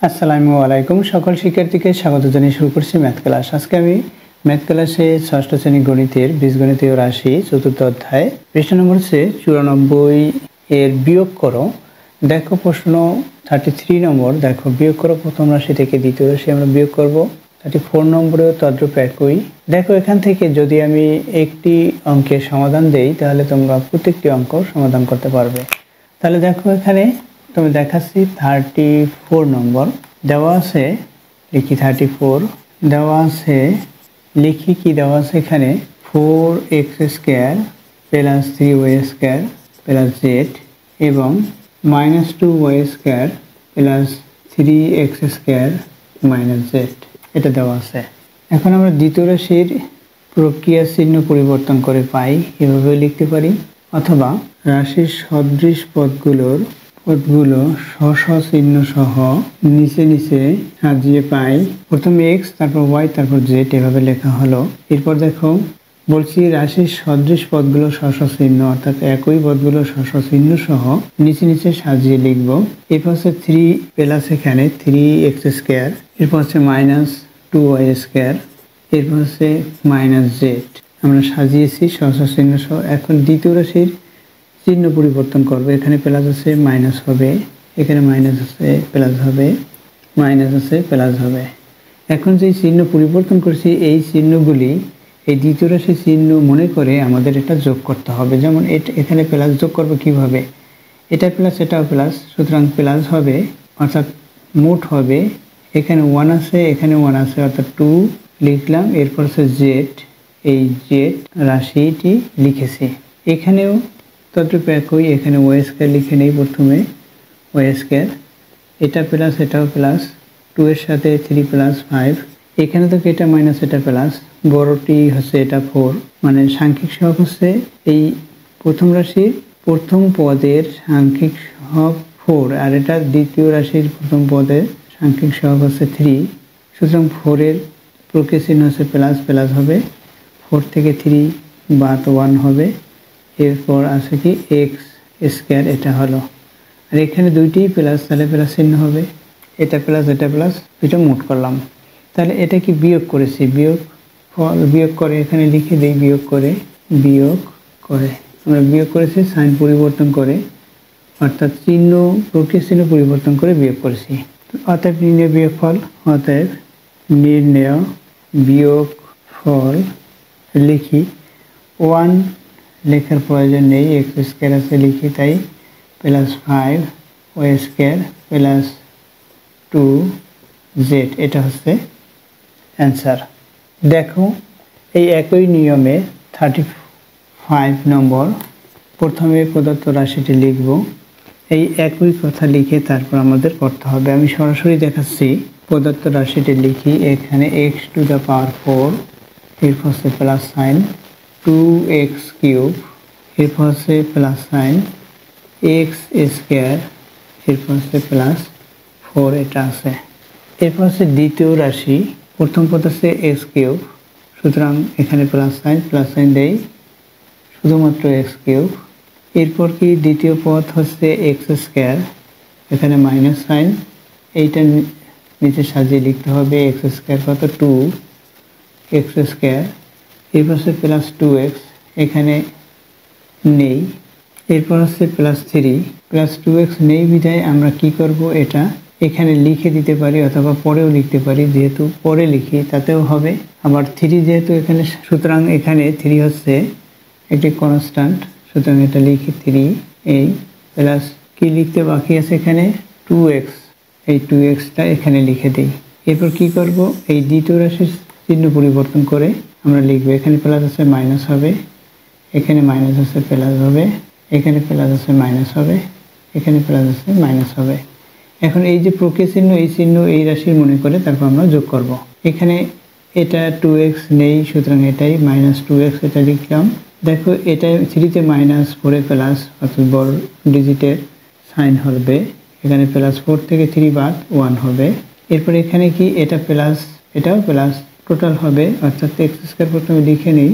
আসসালামু আলাইকুম সকল শিক্ষার্থীকে স্বাগত জানিয়ে শুরু করছি ম্যাথ ক্লাস। আজকে আমি ম্যাথ ক্লাসে ষষ্ঠ শ্রেণী গণিতের বীজগণিতীয় রাশি চতুর্থ অধ্যায় পৃষ্ঠা নম্বর 94 এর বিয়োগ করো। দেখো প্রশ্ন 33 নম্বর। দেখো বিয়োগ করো প্রথম রাশি থেকে দ্বিতীয় রাশি আমরা বিয়োগ করব। 34 নম্বরেও তদ্রূপ একই। দেখো এখান থেকে যদি আমি একটি অঙ্কের সমাধান দেই তাহলে তোমরা প্রত্যেকটি অঙ্ক সমাধান করতে পারবে। তাহলে দেখো এখানে তুমি দেখাচ্ছি 34 নম্বর দেওয়া আছে, লিখি 34 দেওয়া আছে, লিখি কি দেওয়া আছে এখানে 4x square plus 3y square plus z এবং -2y square plus 3x square minus z এটা দেওয়া আছে। এখন আমরা দ্বিতীয় রাশির প্রক্রিয়া চিহ্ন পরিবর্তন করে পাই, এভাবে লিখতে পারি, অথবা রাশির সদৃশ পদগুলো স্ব চিহ্ন সহ নিচে নিচে সাজিয়ে পাই। প্রথমে x তারপর y তারপর z এভাবে লেখা হলো। এরপর দেখো বলছি রাশির সদৃশ পদগুলো স্ব চিহ্ন অর্থাৎ একই পদগুলো স্ব চিহ্ন সহ নিচে নিচে সাজিয়ে লিখব। এরপর হচ্ছে 3 প্লাস এখানে 3x স্কয়ার, এরপর হচ্ছে -2y স্কয়ার, এরপর হচ্ছে -z আমরা সাজিয়েছি স্ব চিহ্ন সহ। এখন দ্বিতীয় রাশির চিহ্ন পরিবর্তন করবে, এখানে প্লাস আছে মাইনাস হবে, এখানে মাইনাস আছে প্লাস হবে, মাইনাস আছে প্লাস হবে। এখন যে চিহ্ন পরিবর্তন করছি এই চিহ্নগুলি এই দ্বিতীয় রাশির চিহ্ন মনে করে আমাদের এটা যোগ করতে হবে। যেমন এখানে প্লাস যোগ করবো কিভাবে, এটা প্লাস এটাও প্লাস, সুতরাং প্লাস হবে অর্থাৎ মোট হবে এখানে 1 আছে এখানে 1 আছে অর্থাৎ 2 লিখলাম। এরপর হচ্ছে জেড, এই জেড রাশিটি লিখেছি। এখানেও তদ্রূপ একই, এখানে ওয়াই স্কয়ার লিখে নেই প্রথমে, ওয়াই স্কয়ার, এটা প্লাস এটাও প্লাস, 2 এর সাথে 3 প্লাস 5, এখানে তো এটা মাইনাস এটা প্লাস, বড়টি হচ্ছে এটা 4, মানে সাংখ্যিক সহগ হচ্ছে এই প্রথম রাশির প্রথম পদের সাংখ্যিক সহগ 4 আর এটা দ্বিতীয় রাশির প্রথম পদের সাংখ্যিক সহগ হচ্ছে 3। সুতরাং 4 এর প্রক্রিয়া চিহ্ন হচ্ছে প্লাস, প্লাস হবে, 4 থেকে 3 বাদ 1 হবে, এরপর আছে কি এক্স স্কয়ার এটা হলো। আর এখানে দুইটি প্লাস, তাহলে প্লাস চিহ্ন হবে, এটা প্লাস এটা প্লাস, দুটো মোট করলাম। তাহলে এটা কি বিয়োগ করেছি, বিয়োগ ফল বিয়োগ করে এখানে লিখে দিই, বিয়োগ করে আমরা বিয়োগ করেছি সাইন পরিবর্তন করে, অর্থাৎ চিহ্ন প্রক্রিয়া চিহ্ন পরিবর্তন করে বিয়োগ করেছি। অতএব নির্ণয় বিয়োগ ফল, অতএব নির্ণয় বিয়োগ ফল লিখি 1 লেখার প্রয়োজন নেই, এক্স স্কয়ার আছে লিখি তাই, plus 5 Y square plus 2 Z এটা হচ্ছে অ্যান্সার। দেখো এই একই নিয়মে 35 নম্বর প্রথমে প্রদত্ত রাশিটি লিখব। এই একই কথা লিখে তারপর আমাদের করতে হবে। আমি সরাসরি দেখাচ্ছি, প্রদত্ত রাশিটি লিখি, এখানে x⁴, এরপর হচ্ছে প্লাস সাইন 2x³ এরপর হচ্ছে প্লাস সাইন x স্কয়ার, এরপর হচ্ছে প্লাস 4 এটা আছে। এরপর হচ্ছে দ্বিতীয় রাশি, প্রথম পদ হচ্ছে x³, সুতরাং এখানে প্লাস সাইন দেই শুধুমাত্র x³। এরপর কি দ্বিতীয় পদ হচ্ছে x স্কয়ার, এখানে মাইনাস সাইন, এইটা নিচে সাজিয়ে লিখতে হবে, x স্কয়ার কত 2x স্কয়ার, এরপর হচ্ছে প্লাস 2x এখানে নেই, এরপর হচ্ছে প্লাস 3, প্লাস 2x নেই বিধায় আমরা কি করব, এটা এখানে লিখে দিতে পারি অথবা পরেও লিখতে পারি, যেহেতু পরে লিখি তাতেও হবে। আবার 3 যেহেতু এখানে, সুতরাং এখানে 3 হচ্ছে একটি কনস্ট্যান্ট, সুতরাং এটা লিখি 3, এই প্লাস কি লিখতে বাকি আছে এখানে 2x, এই 2xটা এখানে লিখে দিই। এরপর কি করব, এই দ্বিতীয় রাশির চিহ্ন পরিবর্তন করে আমরা লিখবো, এখানে প্লাস আছে মাইনাস হবে, এখানে মাইনাস আছে প্লাস হবে, এখানে প্লাস আছে মাইনাস হবে, এখানে প্লাস আছে মাইনাস হবে। এখন এই যে প্রক্রিয়া চিহ্ন, এই চিহ্ন এই রাশির মনে করে তারপর আমরা যোগ করব। এখানে এটা 2x নেই, সুতরাং এটাই -2x এটা লিখলাম। দেখো এটা 3-তে মাইনাস 4-এ প্লাস, অর্থাৎ বড় ডিজিটের সাইন হবে, এখানে প্লাস 4 থেকে 3 বাদ 1 হবে। এরপর এখানে কি এটা প্লাস এটাও প্লাস, টোটাল হবে অর্থাৎ এক্স স্কয়ার প্রথমে লিখে নিই,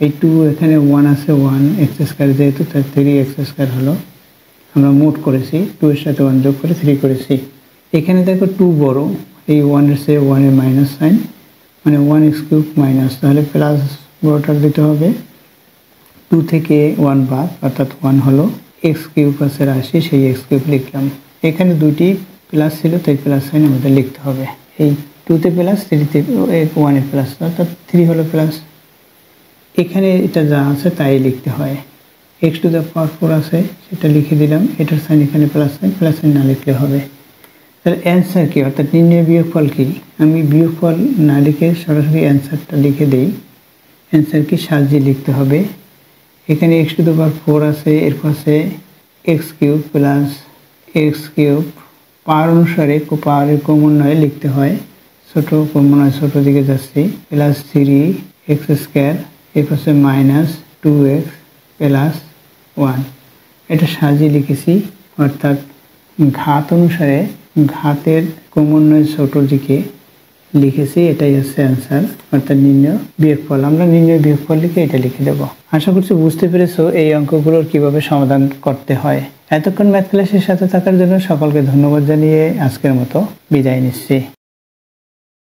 এই 2 এখানে 1 আছে 1 এক্স স্কয়ার যেহেতু তার 3 এক্স স্কয়ার হলো, আমরা মোট করেছি 2 এর সাথে 1 যোগ করে 3 করেছি। এখানে দেখো 2 বড়, এই 1 এর চেয়ে 1 এর মাইনাস সাইন, মানে 1x কিউব মাইনাস, তাহলে প্লাস বড়টা দিতে হবে। 2 থেকে 1 বাদ, অর্থাৎ 1 হলো। x কিউব আছে রাশি, সেই x কিউব লিখলাম। এখানে দুটি প্লাস ছিল, তাই প্লাস সাইন আমাদের লিখতে হবে। এই 2 তে প্লাস, 3 তে 1 এ প্লাস, অর্থাৎ 3 হলো প্লাস। এখানে এটা যা আছে তাই লিখতে হয়। x টু দ্য পাওয়ার 4 আছে, সেটা লিখে দিলাম। এটার সাইন এখানে প্লাস সাইন না লিখলে হবে। তাহলে অ্যান্সার কি, অর্থাৎ নির্ণয় বিয়োগফল কি? আমি বিয়োগফল না লিখে সরাসরি অ্যান্সারটা লিখে দিই। অ্যান্সার কি সাজিয়ে লিখতে হবে। এখানে x টু দ্য পাওয়ার 4 আছে, এর পাশে x cube plus x cube, power অনুসারে পাওয়ারের ক্রমান্বয়ে লিখতে হয়। ছোট ক্রমান্বয়ে ছোট দিকে যাচ্ছি, প্লাস 3x স্কোয়ার, এর পাশে মাইনাস 2x প্লাস 1। এটা সাজিয়ে লিখেছি, অর্থাৎ ঘাত অনুসারে ঘাতের ক্রমান্বয়ে ছোট দিকে লিখেছি। এটাই হচ্ছে অ্যান্সার, অর্থাৎ নির্ণয় বিয়োগফল। আমরা নির্ণয় বিয়োগফল লিখে এটা লিখে দেব। আশা করছি বুঝতে পেরেছো এই অঙ্কগুলোর কিভাবে সমাধান করতে হয়। এতক্ষণ ম্যাথ ক্লাসের সাথে থাকার জন্য সকলকে ধন্যবাদ জানিয়ে আজকের মতো বিদায় নিচ্ছি।